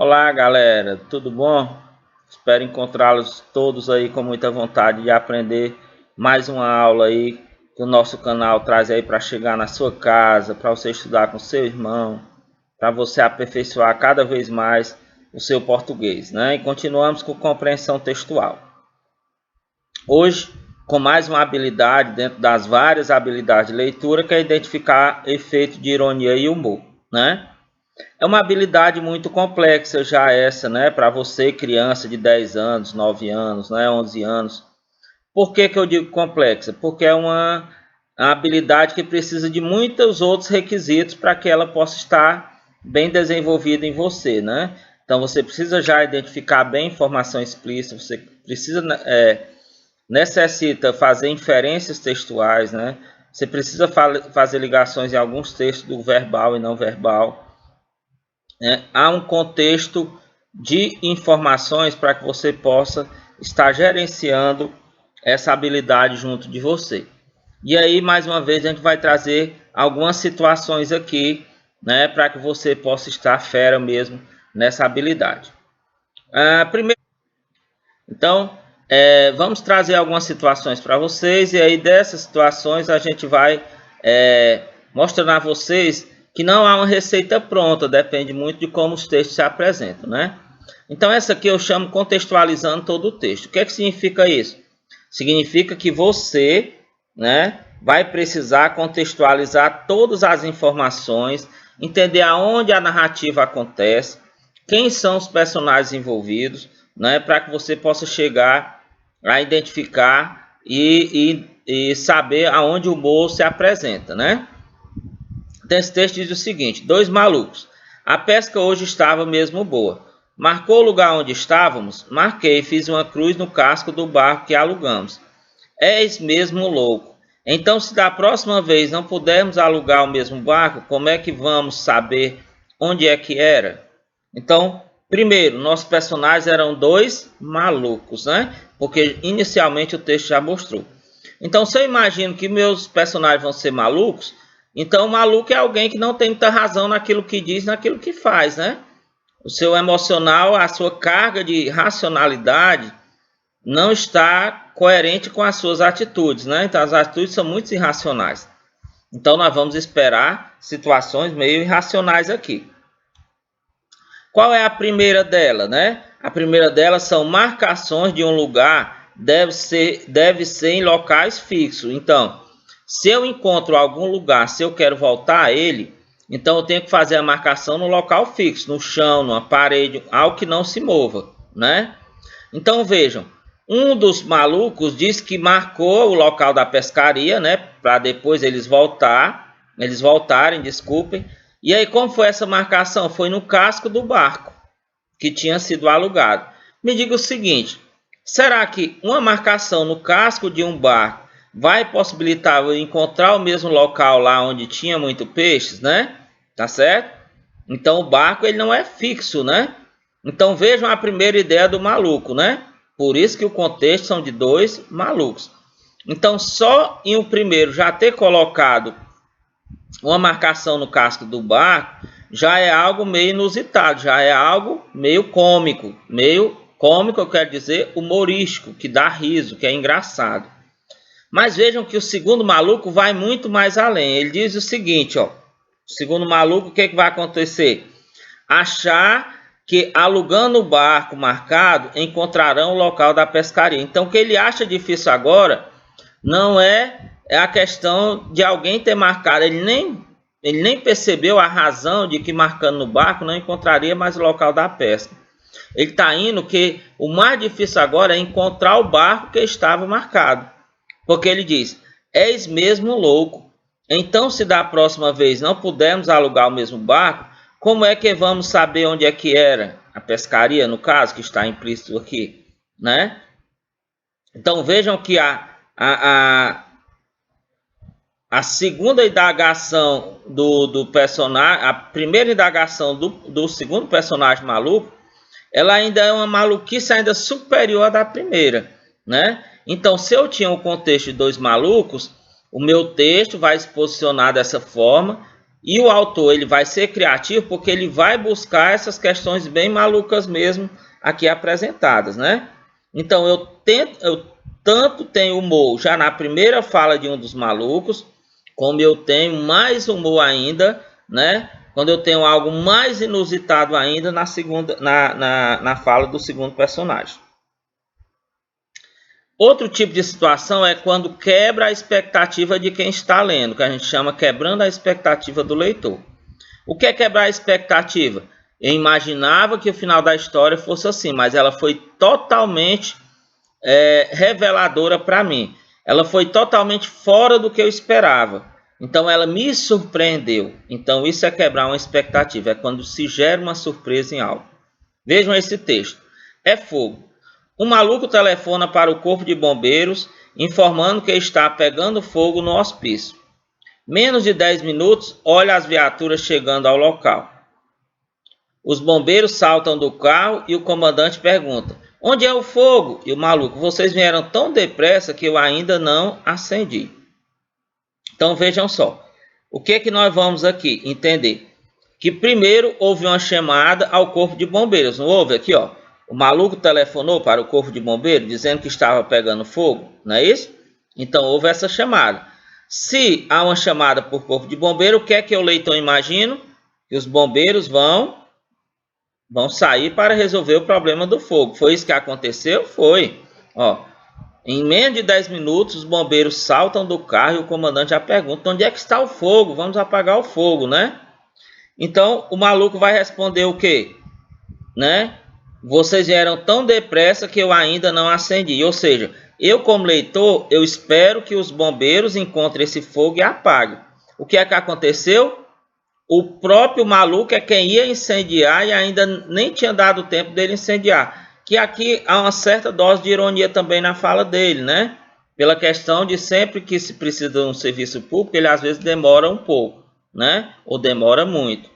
Olá galera, tudo bom? Espero encontrá-los todos aí com muita vontade de aprender mais uma aula aí que o nosso canal traz aí para chegar na sua casa, para você estudar com seu irmão, para você aperfeiçoar cada vez mais o seu português, né? E continuamos com compreensão textual. Hoje, com mais uma habilidade dentro das várias habilidades de leitura, que é identificar efeito de ironia e humor, né? É uma habilidade muito complexa já essa, né? Para você, criança de 10 anos, 9 anos, né? 11 anos. Por que que eu digo complexa? Porque é uma habilidade que precisa de muitos outros requisitos para que ela possa estar bem desenvolvida em você, né? Então você precisa já identificar bem informação explícita, você precisa, necessita fazer inferências textuais, né? Você precisa fazer ligações em alguns textos do verbal e não verbal. Há um contexto de informações para que você possa estar gerenciando essa habilidade junto de você. E aí, mais uma vez, a gente vai trazer algumas situações aqui, né, para que você possa estar fera mesmo nessa habilidade. Primeiro, então, vamos trazer algumas situações para vocês, e aí dessas situações a gente vai mostrando a vocês que não há uma receita pronta, depende muito de como os textos se apresentam, né? Então essa aqui eu chamo contextualizando todo o texto. O que é que significa isso? Significa que você, né, vai precisar contextualizar todas as informações, entender aonde a narrativa acontece, quem são os personagens envolvidos, né, para que você possa chegar a identificar e saber aonde o humor se apresenta, né? Então, esse texto diz o seguinte: dois malucos. A pesca hoje estava mesmo boa. Marcou o lugar onde estávamos? Marquei, fiz uma cruz no casco do barco que alugamos. És mesmo louco. Então, se da próxima vez não pudermos alugar o mesmo barco, como é que vamos saber onde é que era? Então, primeiro, nossos personagens eram dois malucos, né? Porque inicialmente o texto já mostrou. Então, se eu imagino que meus personagens vão ser malucos, então o maluco é alguém que não tem muita razão naquilo que diz, naquilo que faz, né? O seu emocional, a sua carga de racionalidade não está coerente com as suas atitudes, né? Então as atitudes são muito irracionais. Então nós vamos esperar situações meio irracionais aqui. Qual é a primeira dela, né? A primeira delas são marcações de um lugar deve ser em locais fixos. Então, se eu encontro algum lugar, se eu quero voltar a ele, então eu tenho que fazer a marcação no local fixo, no chão, numa parede, algo que não se mova, né? Então vejam, um dos malucos disse que marcou o local da pescaria, né, para depois eles voltarem, desculpem. E aí como foi essa marcação? Foi no casco do barco que tinha sido alugado. Me diga o seguinte: será que uma marcação no casco de um barco vai possibilitar eu encontrar o mesmo local lá onde tinha muito peixes, né? Tá certo? Então o barco ele não é fixo, né? Então vejam a primeira ideia do maluco, né? Por isso que o contexto são de dois malucos. Então só em o primeiro já ter colocado uma marcação no casco do barco já é algo meio inusitado, já é algo meio cômico, eu quero dizer humorístico, que dá riso, que é engraçado. Mas vejam que o segundo maluco vai muito mais além. Ele diz o seguinte, ó: o segundo maluco, o que, é que vai acontecer? Achar que alugando o barco marcado encontrarão o local da pescaria. Então o que ele acha difícil agora não é a questão de alguém ter marcado, ele nem percebeu a razão de que marcando no barco não encontraria mais o local da pesca. Ele está indo que o mais difícil agora é encontrar o barco que estava marcado. Porque ele diz: és mesmo louco. Então, se da próxima vez não pudermos alugar o mesmo barco, como é que vamos saber onde é que era a pescaria, no caso, que está implícito aqui, né? Então, vejam que a segunda indagação do personagem, a primeira indagação do segundo personagem maluco, ela ainda é uma maluquice ainda superior à da primeira, né? Então, se eu tinha um contexto de dois malucos, o meu texto vai se posicionar dessa forma, E o autor ele vai ser criativo porque ele vai buscar essas questões bem malucas mesmo aqui apresentadas, né? Então eu tanto tenho humor já na primeira fala de um dos malucos, como eu tenho mais humor ainda, né? Quando eu tenho algo mais inusitado ainda na fala do segundo personagem. Outro tipo de situação é quando quebra a expectativa de quem está lendo, que a gente chama quebrando a expectativa do leitor. O que é quebrar a expectativa? Eu imaginava que o final da história fosse assim, mas ela foi totalmente reveladora para mim. Ela foi totalmente fora do que eu esperava. Então ela me surpreendeu. Então isso é quebrar uma expectativa, é quando se gera uma surpresa em algo. Vejam esse texto. É fogo. Um maluco telefona para o corpo de bombeiros, informando que está pegando fogo no hospício. Menos de 10 minutos, olha as viaturas chegando ao local. Os bombeiros saltam do carro e o comandante pergunta: onde é o fogo? E o maluco: vocês vieram tão depressa que eu ainda não acendi. Então vejam só. O que é que nós vamos aqui entender? Que primeiro houve uma chamada ao corpo de bombeiros. Não houve aqui, ó? O maluco telefonou para o corpo de bombeiros dizendo que estava pegando fogo, não é isso? Então houve essa chamada. Se há uma chamada por corpo de bombeiro, o que é que o leitor imagina? Que os bombeiros vão sair para resolver o problema do fogo. Foi isso que aconteceu? Foi. Ó, em menos de 10 minutos, os bombeiros saltam do carro e o comandante já pergunta: onde é que está o fogo? Vamos apagar o fogo, né? Então o maluco vai responder o quê? Né? Vocês vieram tão depressa que eu ainda não acendi. Ou seja, eu como leitor, eu espero que os bombeiros encontrem esse fogo e apaguem. O que é que aconteceu? O próprio maluco é quem ia incendiar e ainda nem tinha dado tempo dele incendiar. Que aqui há uma certa dose de ironia também na fala dele, né? Pela questão de sempre que se precisa de um serviço público, ele às vezes demora um pouco, né? Ou demora muito.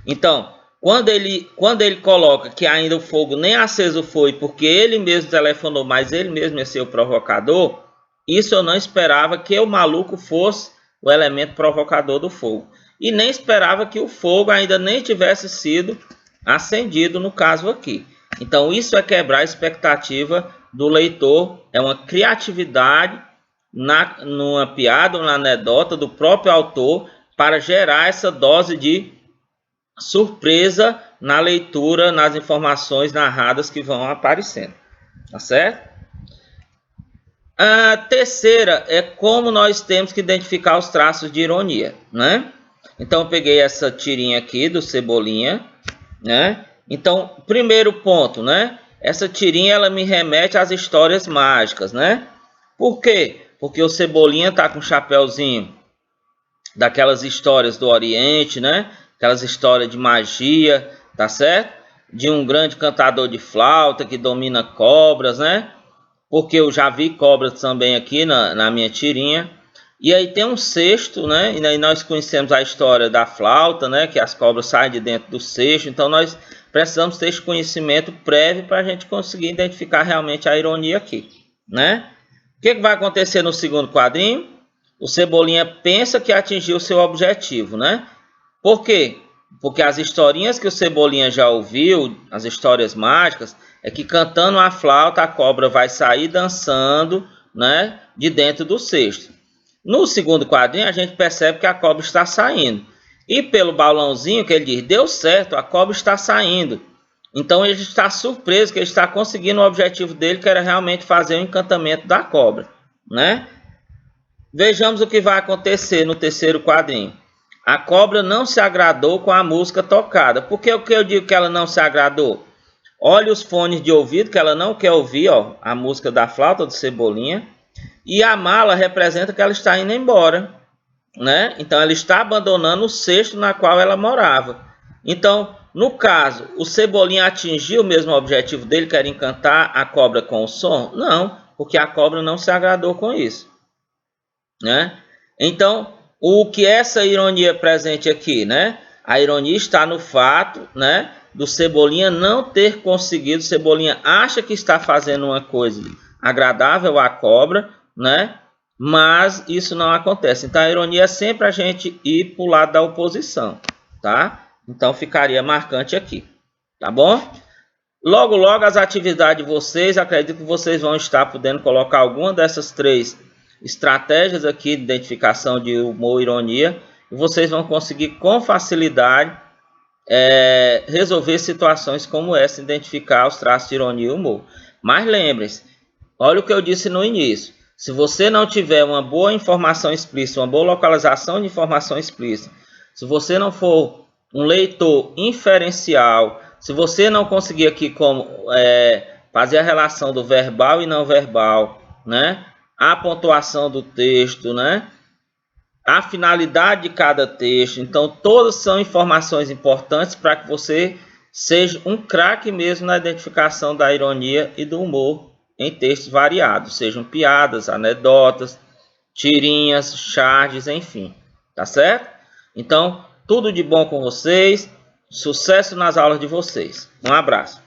Então, quando ele coloca que ainda o fogo nem aceso foi, porque ele mesmo telefonou, mas ele mesmo ia ser o provocador, isso eu não esperava que o maluco fosse o elemento provocador do fogo. E nem esperava que o fogo ainda nem tivesse sido acendido no caso aqui. Então isso é quebrar a expectativa do leitor, é uma criatividade numa piada, numa anedota do próprio autor para gerar essa dose de surpresa na leitura, nas informações narradas que vão aparecendo, tá certo? A terceira é como nós temos que identificar os traços de ironia, né? Então eu peguei essa tirinha aqui do Cebolinha, né? Então, primeiro ponto, né? Essa tirinha ela me remete às histórias mágicas, né? Por quê? Porque o Cebolinha tá com um chapéuzinho daquelas histórias do Oriente, né? Aquelas histórias de magia, tá certo? De um grande cantador de flauta que domina cobras, né? Porque eu já vi cobras também aqui na minha tirinha. E aí tem um cesto, né? E aí nós conhecemos a história da flauta, né? Que as cobras saem de dentro do cesto. Então nós precisamos ter esse conhecimento prévio para a gente conseguir identificar realmente a ironia aqui, né? O que vai acontecer no segundo quadrinho? O Cebolinha pensa que atingiu seu objetivo, né? Por quê? Porque as historinhas que o Cebolinha já ouviu, as histórias mágicas, é que cantando a flauta a cobra vai sair dançando, né, de dentro do cesto. No segundo quadrinho a gente percebe que a cobra está saindo. E pelo balãozinho que ele diz, deu certo, a cobra está saindo. Então ele está surpreso que ele está conseguindo o objetivo dele, que era realmente fazer o encantamento da cobra, né? Vejamos o que vai acontecer no terceiro quadrinho. A cobra não se agradou com a música tocada. Por que o que eu digo que ela não se agradou? Olha os fones de ouvido que ela não quer ouvir, ó, a música da flauta do Cebolinha. E a mala representa que ela está indo embora, né? Então ela está abandonando o cesto na qual ela morava. Então, no caso, o Cebolinha atingiu o mesmo objetivo dele, que era encantar a cobra com o som? Não, porque a cobra não se agradou com isso, né? Então, o que essa ironia presente aqui, né? A ironia está no fato, né, do Cebolinha não ter conseguido. Cebolinha acha que está fazendo uma coisa agradável à cobra, né? mas isso não acontece. Então a ironia é sempre a gente ir para o lado da oposição, tá? Então ficaria marcante aqui, tá bom? Logo, logo as atividades de vocês, acredito que vocês vão estar podendo colocar alguma dessas 3 estratégias aqui de identificação de humor e ironia, e vocês vão conseguir com facilidade resolver situações como essa, identificar os traços de ironia e humor. Mas lembrem-se, olha o que eu disse no início, se você não tiver uma boa informação explícita, uma boa localização de informação explícita, se você não for um leitor inferencial, se você não conseguir aqui como fazer a relação do verbal e não verbal, né? A pontuação do texto, né? A finalidade de cada texto, então todas são informações importantes para que você seja um craque mesmo na identificação da ironia e do humor em textos variados, sejam piadas, anedotas, tirinhas, charges, enfim, tá certo? Então, tudo de bom com vocês, sucesso nas aulas de vocês. Um abraço.